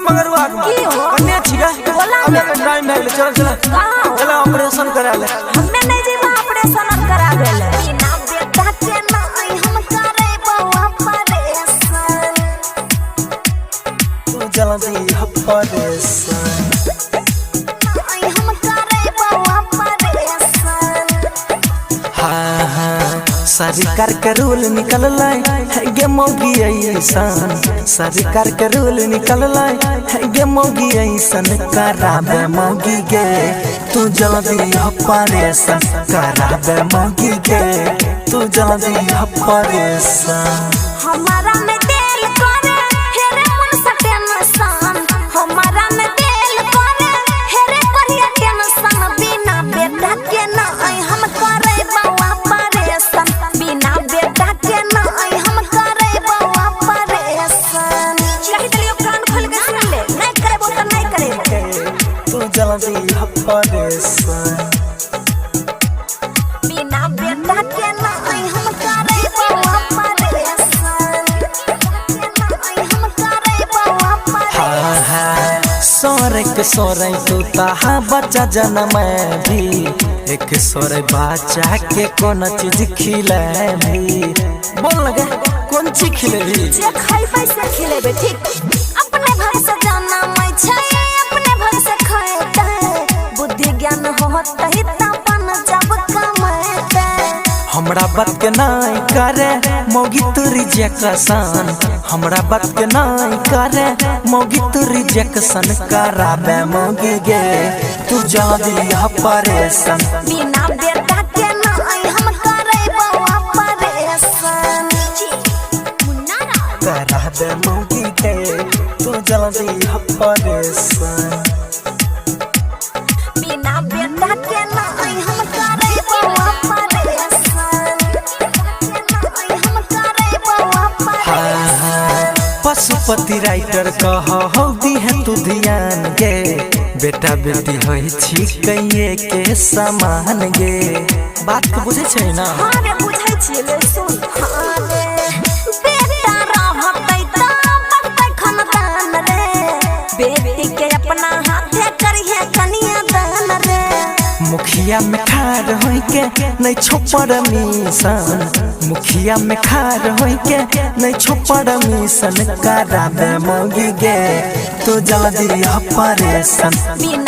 मगरवा कन्या छिगा हमें टाइम है चल चल चल ऑपरेशन करा ले हमें नहीं जीवा ऑपरेशन करा देले बिना बेटा के नहीं हम करे बउआ परेशान तू जल्दी ऑपरेशन नहीं हम करे बउआ परेशान हाँ हाँ सरकार के रूल निकल लाए गे मौगी ऐसन सरकार के रूल निकल लाए गे मौगी ऐसन कराबे मौगी गे तू जल्दी ऑपरेशन कराबे मौगी गे तू जल्दी ऑपरेशन हमारा में दिल करे हेरे मन सा टेंशन हमारा में दिल करे हेरे करिया टेंशन बिना बेटा के नहीं हम करे बउआ परेशान बिना बेटा के नहीं हम करे बउआ परेशान कहि दिलियो कान खोल के सुन ले नहीं करेबो त नहीं करेबो तू जल्दी ऑपरेशन बिना बेटा के नहीं हम करे बउआ परेशान नहीं हम करे बउआ परेशान सोरे के सोरे तू ताहा बच्चा जन्म भी एक सोरे बच्चा के कौन चीज खिले भी बोल लगे कौन चीज खिले भी जे खाइबै से खिलेबे ठीक अपने भाई से जाना मैं छै अपने भाई से खाएते बुद्धि ज्ञान होतै त बन जब कमाएते हमरा बात के नहीं करे मौगी तू रिजेक्शन हमरा बात के नहीं करे मौगी तू रिजेक्शन कराबे मौगी गे तू जल्दी ऑपरेशन बिना बेटा के नहीं हम करे बउआ परेशान मुन्ना कराबे मौगी गे तू जल्दी ऑपरेशन बिना बेटा के नहीं हम करे बउआ परेशान नहीं हम करे बउआ परेशान पशुपति राइटर कह दी है तू ध्यान गे बेटा बेटी होई छी कहिए के समान गे बात के बुझे छै ना हां रे बुझै छी ले सुन हां रे बेटा रहतै त बखतै खानदान रे बेटी के अपना हाथे करिए कनिया दान रे मुखिया में खार होई के नहीं छोपर मिशन मुखिया में खार होई के नहीं छोपर मिशन कराबे मौगी गे तू जल्दी ऑपरेशन बिना